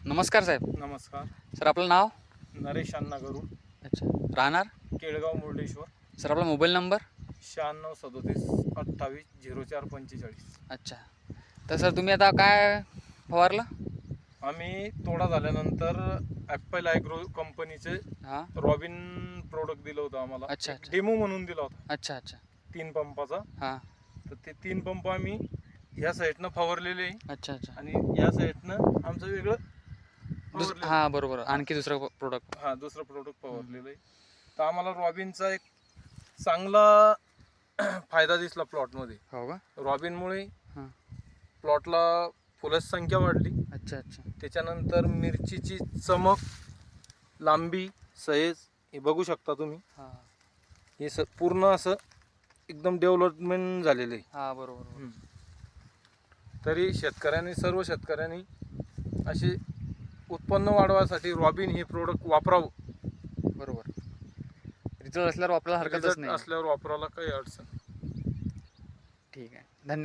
नमस्कार साहेब. नमस्कार. सर आपलं नाव? नरेश अण्णा गरू. अच्छा. राहणार? केळगाव मुर्डेश्वर. सर आपला मोबाईल नंबर? 9637280445. अच्छा. तर सर तुम्ही आता काय फवारलं? आम्ही तोडा झाल्यानंतर ॲपल ॲग्रो कंपनीचे हां. रॉबिन प्रोडक्ट दिलं होतं आम्हाला. अच्छा, एक अच्छा. डेमो म्हणून दिला होता अच्छा अच्छा. 3 पंपाचा. हां. तर ते 3 पंप आम्ही ह्या साईडनं फवारलेले आहे अच्छा अच्छा. आणि या साईडनं आमचं वेगळं फवारलेलं आहे. हां बरोबर. आणखी दुसरं प्रोडक्ट. हां, दुसरं प्रोडक्ट फवारलेलं आहे. तर आम्हाला रॉबिनचा एक चांगला फायदा दिसला प्लॉटमध्ये. हो का? रॉबिनमुळे हां. प्लॉटला फुलाची संख्या वाढली. अच्छा अच्छा. त्याच्यानंतर मिरचीची चमक, लांबी, सहेज हे बघू शकता तुम्ही. हां हे पूर्ण असं एकदम डेव्हलपमेंट झालेलं आहे. हां बरोबर. तरी सर्व शेतकऱ्यांनी असे उत्पन्न वाढवासाठी रॉबिन हे प्रोडक्ट वापरावं. बरोबर. रिझल्ट असल्यावर आपल्याला हरकतच रिझल्ट नाही. असल्यावर वापरायला काही अडचण. ठीक आहे. धन्यवाद.